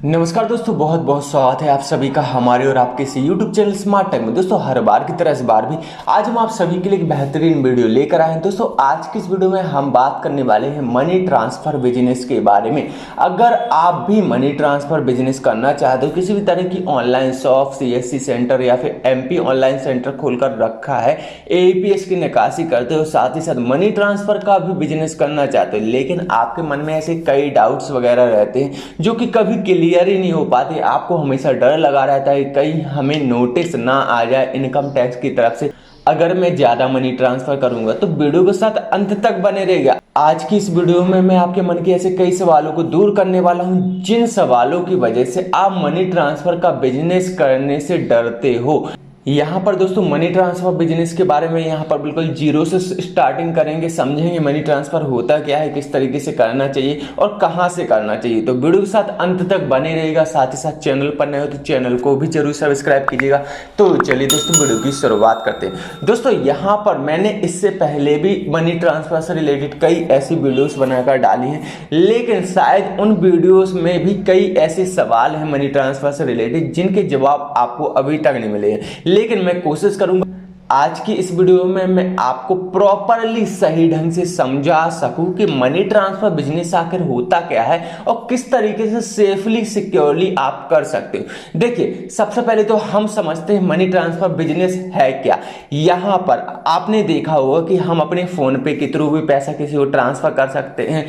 नमस्कार दोस्तों, बहुत बहुत स्वागत है आप सभी का हमारे और आपके इस YouTube चैनल स्मार्ट टेक में। दोस्तों हर बार की तरह इस बार भी आज हम आप सभी के लिए एक बेहतरीन वीडियो लेकर आए हैं। दोस्तों आज की इस वीडियो में हम बात करने वाले हैं मनी ट्रांसफ़र बिजनेस के बारे में। अगर आप भी मनी ट्रांसफ़र बिजनेस करना चाहते हो, किसी भी तरह की ऑनलाइन शॉप, CSC सेंटर या फिर MP ऑनलाइन सेंटर खोलकर रखा है, APS की निकासी करते हो, साथ ही साथ मनी ट्रांसफ़र का भी बिजनेस करना चाहते हो, लेकिन आपके मन में ऐसे कई डाउट्स वगैरह रहते हैं जो कि कभी क्लियर ही नहीं हो पाती। आपको हमेशा डर लगा रहता है कहीं हमें नोटिस ना आ जाए इनकम टैक्स की तरफ से अगर मैं ज़्यादा मनी ट्रांसफ़र करूंगा। तो वीडियो के साथ अंत तक बने रहेगा। आज की इस वीडियो में मैं आपके मन के ऐसे कई सवालों को दूर करने वाला हूं जिन सवालों की वजह से आप मनी ट्रांसफ़र का बिजनेस करने से डरते हो। यहाँ पर दोस्तों मनी ट्रांसफ़र बिजनेस के बारे में यहाँ पर बिल्कुल जीरो से स्टार्टिंग करेंगे, समझेंगे मनी ट्रांसफ़र होता क्या है, किस तरीके से करना चाहिए और कहाँ से करना चाहिए। तो वीडियो के साथ अंत तक बने रहेगा। साथ ही साथ चैनल पर नए हो तो चैनल को भी जरूर सब्सक्राइब कीजिएगा। तो चलिए दोस्तों वीडियो की शुरुआत करते हैं। दोस्तों यहाँ पर मैंने इससे पहले भी मनी ट्रांसफ़र से रिलेटेड कई ऐसी वीडियोज़ बनाकर डाली हैं, लेकिन शायद उन वीडियोज़ में भी कई ऐसे सवाल हैं मनी ट्रांसफ़र से रिलेटेड जिनके जवाब आपको अभी तक नहीं मिले हैं। लेकिन मैं कोशिश करूंगा आज की इस वीडियो में मैं आपको प्रॉपरली सही ढंग से समझा सकूं कि मनी ट्रांसफर बिजनेस आखिर होता क्या है और किस तरीके से सेफली सिक्योरली आप कर सकते हो। देखिए सबसे पहले तो हम समझते हैं मनी ट्रांसफर बिजनेस है क्या। यहाँ पर आपने देखा होगा कि हम अपने फोन पे के थ्रू भी पैसा किसी को ट्रांसफर कर सकते हैं,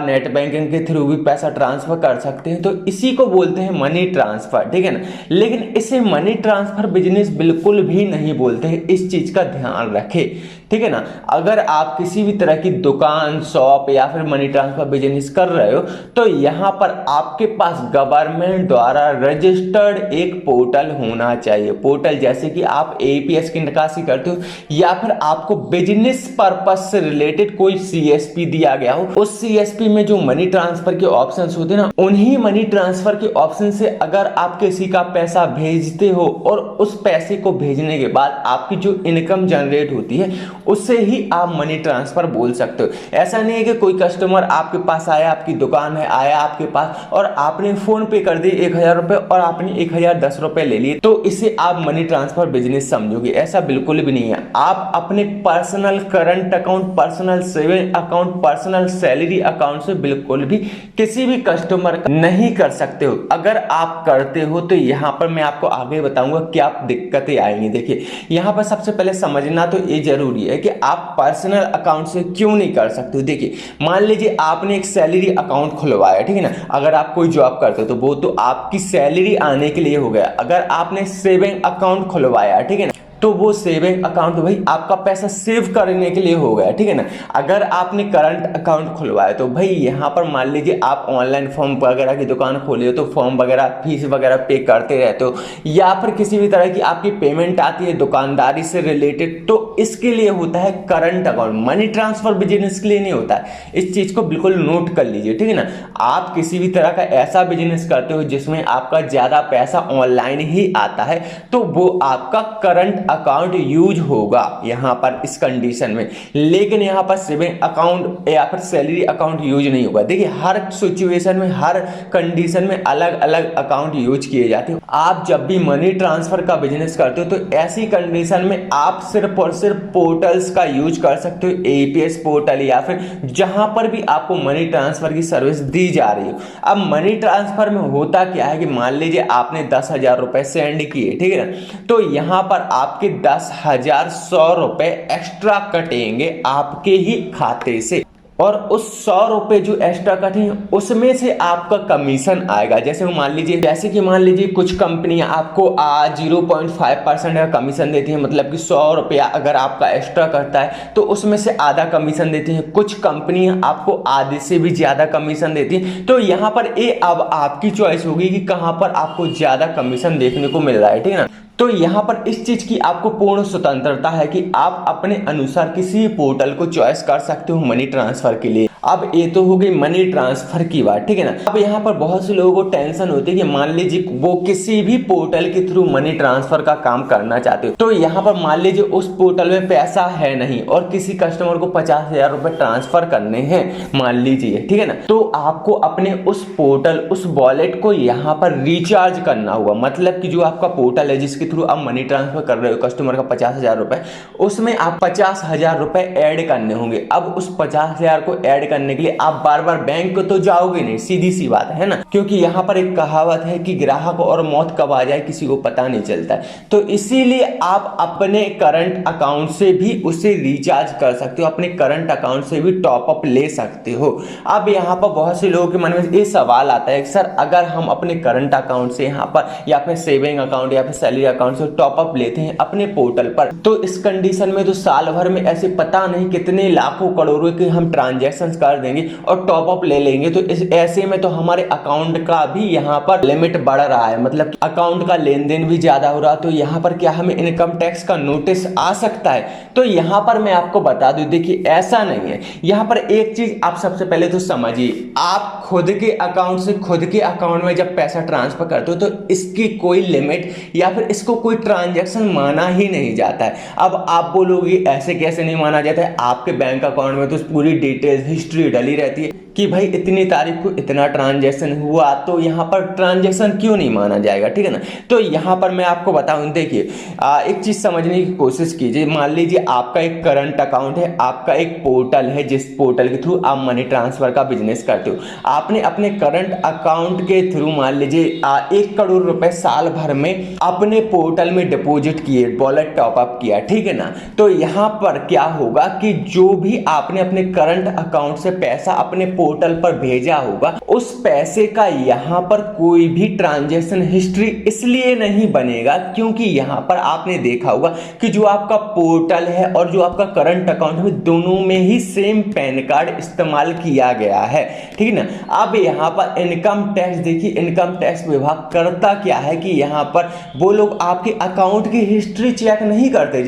नेट बैंकिंग के थ्रू भी पैसा ट्रांसफर कर सकते हैं। तो इसी को बोलते हैं मनी ट्रांसफर, ठीक है ना। लेकिन इसे मनी ट्रांसफर बिजनेस बिल्कुल भी नहीं बोलते हैं, इस चीज का ध्यान रखें, ठीक है ना। अगर आप किसी भी तरह की दुकान, शॉप या फिर मनी ट्रांसफर बिजनेस कर रहे हो तो यहां पर आपके पास गवर्नमेंट द्वारा रजिस्टर्ड एक पोर्टल होना चाहिए। पोर्टल जैसे कि आप APS की निकासी करते हो या फिर आपको बिजनेस पर्पस से रिलेटेड कोई CSP दिया गया हो, उस CSP में जो मनी ट्रांसफर के ऑप्शंस होते हैं ना, उन्हीं मनी ट्रांसफर के ऑप्शन से अगर आप किसी का पैसा भेजते हो और उस पैसे को भेजने के बाद आपकी जो इनकम जनरेट होती है उससे ही आप मनी ट्रांसफर बोल सकते हो। ऐसा नहीं है कि कोई कस्टमर आपके पास आया, आपकी दुकान है, आया आपके पास और आपने फोन पे कर दिए 1000 रुपए और आपने 1010 रुपए ले लिए तो इसे आप मनी ट्रांसफर बिजनेस समझोगे। ऐसा बिल्कुल भी नहीं है। आप अपने personal current account, personal saving account, personal salary account से बिल्कुल भी किसी भी कस्टमर का नहीं कर सकते हो। अगर आप करते हो तो यहाँ पर मैं आपको आगे बताऊंगा क्या दिक्कतें आएंगी। देखिए यहाँ पर सबसे पहले समझना तो ये जरूरी है कि आप पर्सनल अकाउंट से क्यों नहीं कर सकते हो। देखिए मान लीजिए आपने एक सैलरी अकाउंट खुलवाया, ठीक है ना। अगर आप कोई जॉब करते हो तो वो तो आपकी सैलरी आने के लिए हो गया। अगर आपने सेविंग अकाउंट खुलवाया, ठीक है ना, तो वो सेविंग अकाउंट भाई आपका पैसा सेव करने के लिए हो गया, ठीक है ना। अगर आपने करंट अकाउंट खुलवाया तो भाई यहाँ पर मान लीजिए आप ऑनलाइन फॉर्म वगैरह की दुकान खोले हो तो फॉर्म वगैरह, फीस वगैरह पे करते रहते हो या फिर किसी भी तरह की आपकी पेमेंट आती है दुकानदारी से रिलेटेड, तो इसके लिए होता है current account. Money transfer business के लिए नहीं होता है। इस चीज को बिल्कुल नोट कर लीजिए, ठीक है ना। आप किसी भी तरह का ऐसा बिजनेस करते हो जिसमें आपका ज्यादा पैसा ऑनलाइन ही आता है तो वो आपका करंट अकाउंट यूज होगा यहाँ पर इस कंडीशन में। लेकिन यहाँ पर सेविंग अकाउंट या फिर सैलरी अकाउंट यूज नहीं होगा। देखिए हर सिचुएशन में, हर कंडीशन में अलग अलग अकाउंट यूज किए जाते हैं। आप जब भी मनी ट्रांसफर का बिजनेस करते हो तो ऐसी कंडीशन में आप सिर्फ और सिर्फ पोर्टल्स का यूज कर सकते हो, APS पोर्टल या फिर जहां पर भी आपको मनी ट्रांसफर की सर्विस दी जा रही हो। अब मनी ट्रांसफर में होता क्या है कि मान लीजिए आपने 10,000 रुपए सेंड किए, ठीक है ना, तो यहां पर आपके 10,100 रुपए एक्स्ट्रा कटेंगे आपके ही खाते से और उस 100 रुपए जो एक्स्ट्रा कटे उसमें से आपका कमीशन आएगा। जैसे मान लीजिए कुछ कंपनियां आपको 0.5% का कमीशन देती है, मतलब कि 100 रुपया अगर आपका एक्स्ट्रा करता है तो उसमें से आधा कमीशन देती है। कुछ कंपनियां आपको आधे से भी ज्यादा कमीशन देती है। तो यहाँ पर ये अब आपकी चॉइस होगी कि कहां पर आपको ज्यादा कमीशन देखने को मिल रहा है, ठीक है ना। तो यहाँ पर इस चीज की आपको पूर्ण स्वतंत्रता है कि आप अपने अनुसार किसी पोर्टल को चॉइस कर सकते हो मनी ट्रांसफर के लिए। अब ये तो हो गई मनी ट्रांसफर की बात, ठीक है ना। अब यहाँ पर बहुत से लोगों को टेंशन होती है कि मान लीजिए वो किसी भी पोर्टल के थ्रू मनी ट्रांसफर का काम करना चाहते हो, तो यहाँ पर मान लीजिए उस पोर्टल में पैसा है नहीं और किसी कस्टमर को 50,000 रुपए ट्रांसफर करने हैं मान लीजिए, ठीक है ना। तो आपको अपने उस पोर्टल, उस वॉलेट को यहाँ पर रिचार्ज करना होगा। मतलब कि जो आपका पोर्टल है जिसके थ्रू आप मनी ट्रांसफर कर रहे हो कस्टमर का 50,000 रुपए, उसमें आप 50,000 रुपए ऐड करने होंगे। अब उस 50,000 को ऐड करने के लिए आप बार बार बैंक को तो जाओगे नहीं, सीधी सी बात है ना, क्योंकि यहाँ पर एक कहावत है कि ग्राहक और मौत कब आ जाए किसी को पता नहीं चलता है। तो इसीलिए आप अपने करंट अकाउंट से भी उसे रिचार्ज कर सकते हो, अपने करंट अकाउंट से भी टॉप अप ले सकते हो। अब यहाँ पर बहुत से लोगों के मन में ये सवाल आता है कि सर अगर हम अपने करंट अकाउंट से यहाँ पर या फिर सेविंग अकाउंट या फिर सैलरी अकाउंट से टॉप अप लेते हैं अपने पोर्टल पर, तो इस कंडीशन में तो साल भर में ऐसे पता नहीं कितने लाखों करोड़ों के हम ट्रांजैक्शन कर देंगे और टॉप अप ले लेंगे। तो इस ऐसे में तो हमारे अकाउंट का भी यहाँ पर लिमिट बढ़ रहा है, मतलब अकाउंट का लेन देन भी ज्यादा हो रहा है। तो यहाँ पर क्या हमें इनकम टैक्स का नोटिस आ सकता है? तो यहाँ पर मैं आपको बता दूं, देखिए ऐसा नहीं है। यहाँ पर एक चीज आप सबसे पहले तो समझिए, आप खुद के अकाउंट से खुद के अकाउंट में जब पैसा ट्रांसफर करते हो तो इसकी कोई लिमिट या फिर इसको कोई ट्रांजैक्शन माना ही नहीं जाता है। अब आप बोलोगे ऐसे कैसे नहीं माना जाता है, आपके बैंक अकाउंट में तो पूरी डिटेल्स हिस्ट्री डली रहती है कि भाई इतनी तारीख को इतना ट्रांजैक्शन हुआ, तो यहाँ पर ट्रांजैक्शन क्यों नहीं माना जाएगा, ठीक है ना। तो यहाँ पर मैं आपको बताऊं, देखिए एक चीज समझने की कोशिश कीजिए। मान लीजिए आपका एक करंट अकाउंट है, आपका एक पोर्टल है जिस पोर्टल के थ्रू आप मनी ट्रांसफर का बिजनेस करते हो। आपने अपने करंट अकाउंट के थ्रू मान लीजिए 1 करोड़ रुपए साल भर में अपने पोर्टल में डिपॉजिट किए, वॉलेट टॉपअप किया, ठीक है ना। तो यहाँ पर क्या होगा कि जो भी आपने अपने करंट अकाउंट से पैसा अपने पोर्टल पर भेजा होगा, उस पैसे का यहां पर कोई भी ट्रांजैक्शन हिस्ट्री इसलिए नहीं बनेगा क्योंकि यहां पर आपने देखा होगा कि जो आपका पोर्टल है और जो आपका करंट अकाउंट है दोनों में ही सेम पैन कार्ड इस्तेमाल किया गया है, ठीक है ना। अब यहां पर इनकम टैक्स, देखिए इनकम टैक्स विभाग करता क्या है कि यहां पर वो लोग आपके अकाउंट की हिस्ट्री चेक नहीं करते।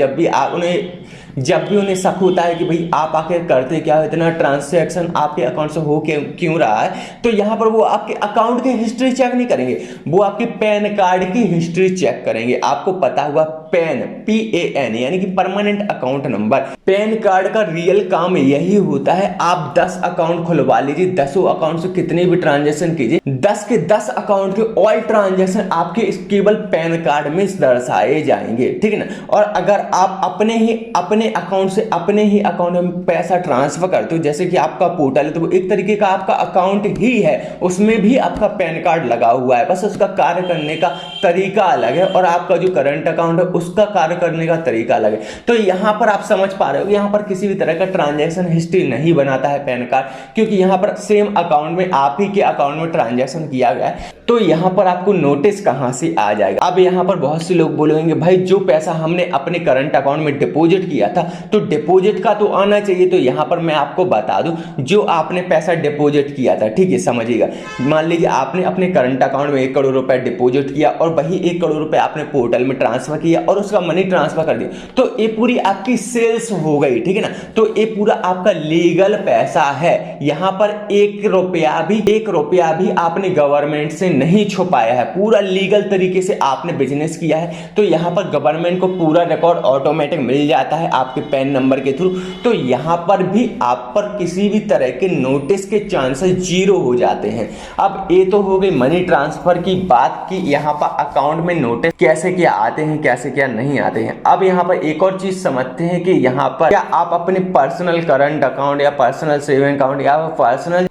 जब भी उन्हें शक होता है कि भाई आप आखिर करते क्या हो, इतना ट्रांजैक्शन आपके अकाउंट से हो क्यों रहा है, तो यहाँ पर वो आपके अकाउंट की हिस्ट्री चेक नहीं करेंगे, वो आपके पैन कार्ड की हिस्ट्री चेक करेंगे। आपको पता हुआ पैन, PAN यानी कि permanent account number. Pan card का रियल काम यही होता है, आप 10 अकाउंट खुलवा लीजिए, 10 अकाउंट से कितने भी ट्रांजैक्शन कीजिए, 10 के 10 अकाउंट के ऑल ट्रांजैक्शन आपके केवल पैन कार्ड में दर्शाए जाएंगे, ठीक है ना। और अगर आप अपने अकाउंट से अपने ही अकाउंट में पैसा ट्रांसफर करते हो, जैसे कि आपका पोर्टल है तो वो एक तरीके का आपका अकाउंट ही है, उसमें भी आपका पैन कार्ड लगा हुआ है, बस उसका कार्य करने का तरीका अलग है और आपका जो करंट अकाउंट है उसका कार्य करने का तरीका अलग है। तो यहां पर आप समझ पा रहे हो, यहां पर किसी भी तरह का ट्रांजैक्शन हिस्ट्री नहीं बनाता है पैन कार्ड, क्योंकि यहां पर सेम अकाउंट में आप ही के अकाउंट में ट्रांजैक्शन किया गया है। तो यहां पर आपको नोटिस कहां से आ जाएगा? अब यहां पर बहुत से लोग बोलेंगे भाई जो पैसा हमने अपने करंट अकाउंट में डिपॉजिट किया था तो डिपॉजिट का तो आना चाहिए। तो यहां पर मैं आपको बता दूं, जो आपने पैसा डिपॉजिट किया था, ठीक है, समझिएगा, मान लीजिए आपने अपने करंट अकाउंट में 1 करोड़ रुपए डिपॉजिट किया और वही 1 करोड़ रुपए आपने पोर्टल में ट्रांसफर किया और उसका मनी ट्रांसफर कर दिया, तो ये पूरी आपकी सेल्स हो गई, ठीक है ना। तो ये पूरा आपका लीगल पैसा है। यहां पर 1 रुपया भी आपने गवर्नमेंट से नहीं छुपाया है, पूरा लीगल तरीके से आपने बिजनेस किया है। तो यहां पर गवर्नमेंट को पूरा रिकॉर्ड ऑटोमेटिक मिल जाता है आपके पैन नंबर के थ्रू। तो यहां पर भी आप पर किसी भी तरह के नोटिस के चांसेस 0 हो जाते हैं। अब ये तो हो गई मनी ट्रांसफर की बात कि यहां पर अकाउंट में नोटिस कैसे क्या आते हैं, कैसे क्या नहीं आते हैं। अब यहां पर एक और चीज समझते हैं कि यहां पर क्या आप अपने पर्सनल करंट अकाउंट या पर्सनल सेविंग अकाउंट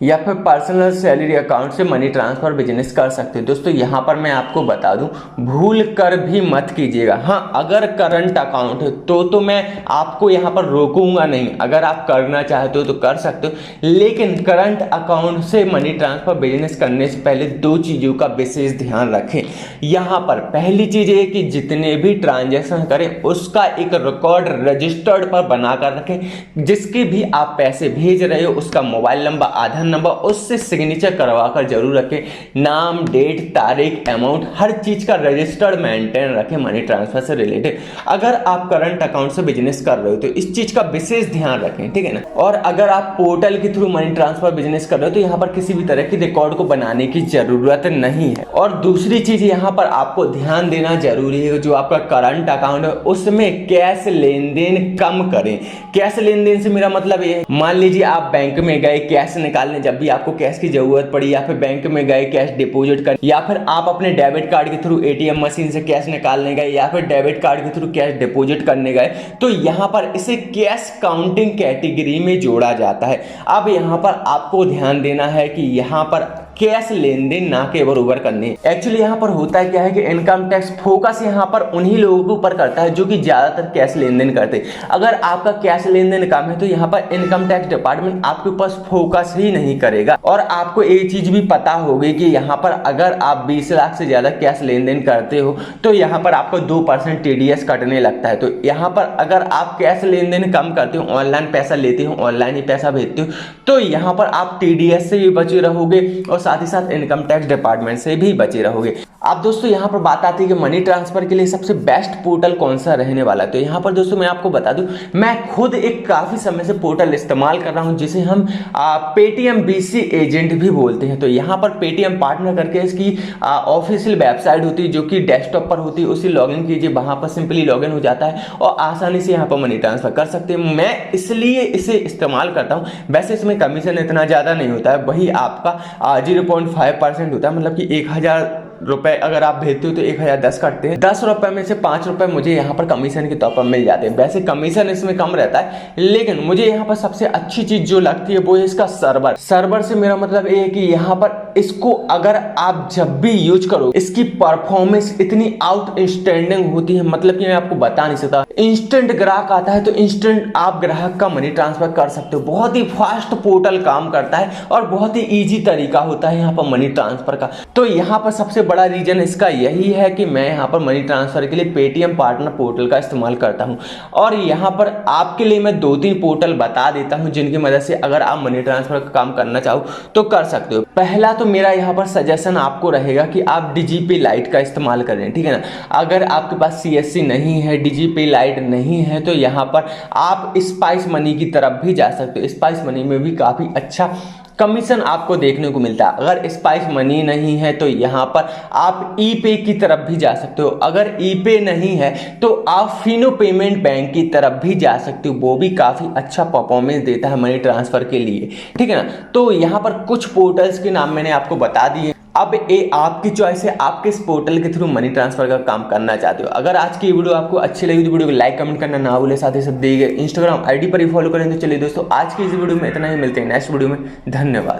या फिर पर्सनल सैलरी अकाउंट से मनी ट्रांसफर बिजनेस कर सकते हैं। दोस्तों यहां पर मैं आपको बता दूं, भूल कर भी मत कीजिएगा। हाँ, अगर करंट अकाउंट है तो मैं आपको यहां पर रोकूंगा नहीं, अगर आप करना चाहते हो तो कर सकते हो, लेकिन करंट अकाउंट से मनी ट्रांसफर बिजनेस करने से पहले 2 चीजों का विशेष ध्यान रखें। यहां पर पहली चीज है कि जितने भी ट्रांजैक्शन करें उसका एक रिकॉर्ड रजिस्टर्ड पर बनाकर रखें। जिसके भी आप पैसे भेज रहे हो उसका मोबाइल नंबर, आधार नंबर, उससे सिग्नेचर करवा कर जरूर रखें। नाम, डेट, तारीख, अमाउंट, हर चीज का रजिस्टर्ड मेंटेन रखें मनी ट्रांसफर से रिलेटेड। अगर आप करंट अकाउंट से बिजनेस कर रहे हो तो इस चीज का विशेष ध्यान रखें, ठीक है ना। और अगर आप पोर्टल के थ्रू मनी ट्रांसफर बिजनेस कर रहे हो तो यहाँ पर किसी भी तरह की रिकॉर्ड को बनाने की जरूरत नहीं है। और दूसरी चीज यहाँ पर आपको ध्यान देना जरूरी है, जो आपका करंट अकाउंट है उसमें कैश लेन देन कम करें। कैश लेन देन से मेरा मतलब ये है, मान लीजिए आप बैंक में गए कैश निकालने, जब भी आपको कैश की जरूरत पड़ी, या फिर बैंक में गए कैश डिपॉजिट कर, या फिर आप अपने डेबिट कार्ड के थ्रू एटीएम मशीन से कैश निकालने गए, या फिर डेबिट कार्ड के थ्रू कैश डिपॉजिट करने गए, तो यहाँ पर इसे कैश काउंटिंग कैटेगरी में जोड़ा जाता है। अब यहाँ पर आपको ध्यान देना है कि यहाँ पर कैश लेन देन ना के बरोबर करने। एक्चुअली यहाँ पर होता है क्या है कि इनकम टैक्स फोकस यहाँ पर उन्हीं लोगों के ऊपर करता है जो कि ज्यादातर कैश लेन देन करते हैं। अगर आपका कैश लेन देन कम है तो यहाँ पर इनकम टैक्स डिपार्टमेंट आपके ऊपर फोकस ही नहीं करेगा। और आपको एक चीज भी पता होगी कि यहाँ पर अगर आप 20 लाख से ज्यादा कैश लेन देन करते हो तो यहाँ पर आपको 2% TDS कटने लगता है। तो यहाँ पर अगर आप कैश लेन देन कम करते हो, ऑनलाइन पैसा लेते हो, ऑनलाइन ही पैसा भेजते हो, तो यहाँ पर आप TDS से भी बचे रहोगे और साथ ही साथ इनकम टैक्स डिपार्टमेंट से भी बचे रहोगे। अब दोस्तों यहाँ पर बात आती है कि मनी ट्रांसफर के लिए सबसे बेस्ट पोर्टल कौन सा रहने वाला है। तो यहाँ पर दोस्तों मैं आपको बता दूं, मैं खुद एक काफी समय से पोर्टल इस्तेमाल कर रहा हूं जिसे हम पेटीएम BC एजेंट भी बोलते हैं। तो यहाँ पर पेटीएम पार्टनर करके इसकी ऑफिशियल वेबसाइट होती है जो कि डेस्कटॉप पर होती है, उसे लॉगिन कीजिए, वहां पर सिंपली लॉगिन हो जाता है और आसानी से यहाँ पर मनी ट्रांसफर कर सकते हैं। मैं इसलिए इसे इस्तेमाल करता हूँ। वैसे इसमें कमीशन इतना ज्यादा नहीं होता है, वही आपका 0.5% होता है, मतलब कि 1000 रुपए अगर आप भेजते हो तो 1010 कटते हैं। 10 रुपए में से 5 रुपए मुझे यहाँ पर कमीशन के तौर पर मिल जाते हैं। वैसे कमीशन इसमें कम रहता है, लेकिन मुझे यहाँ पर सबसे अच्छी चीज जो लगती है वो है इसका सर्वर से मेरा मतलब ये है कि यहाँ पर इसको अगर आप जब भी यूज करो इसकी परफॉर्मेंस इतनी आउटस्टैंडिंग होती है, मतलब कि मैं आपको बता नहीं सकता। इंस्टेंट ग्राहक आता है तो इंस्टेंट आप ग्राहक का मनी ट्रांसफर कर सकते हो। बहुत ही फास्ट पोर्टल काम करता है और बहुत ही ईजी तरीका होता है यहाँ पर मनी ट्रांसफर का। तो यहाँ पर सबसे बड़ा रीजन इसका यही है कि मैं यहाँ पर मनी ट्रांसफर के लिए पेटीएम पार्टनर पोर्टल का इस्तेमाल करता हूँ। और यहाँ पर आपके लिए मैं 2-3 पोर्टल बता देता हूँ जिनकी मदद से अगर आप मनी ट्रांसफर का काम करना चाहो तो कर सकते हो। पहला तो मेरा यहाँ पर सजेशन आपको रहेगा कि आप DigiPay Lite का इस्तेमाल करें, ठीक है ना। अगर आपके पास CSC नहीं है, DigiPay Lite नहीं है, तो यहाँ पर आप स्पाइस मनी की तरफ भी जा सकते हो। स्पाइस मनी में भी काफी अच्छा कमीशन आपको देखने को मिलता है। अगर स्पाइस मनी नहीं है तो यहाँ पर आप ईपे की तरफ भी जा सकते हो। अगर ईपे नहीं है तो आप फिनो पेमेंट बैंक की तरफ भी जा सकते हो, वो भी काफी अच्छा परफॉर्मेंस देता है मनी ट्रांसफर के लिए, ठीक है ना। तो यहाँ पर कुछ पोर्टल्स के नाम मैंने आपको बता दिए। अब ये आपकी चॉइस है, आप किस पोर्टल के थ्रू मनी ट्रांसफर का काम करना चाहते हो। अगर आज की वीडियो आपको अच्छी लगी तो वीडियो को लाइक कमेंट करना ना भूले, साथ ही साथ दिए गए इंस्टाग्राम ID पर ही फॉलो करें। तो चलिए दोस्तों आज की इस वीडियो में इतना ही, मिलते हैं नेक्स्ट वीडियो में। धन्यवाद।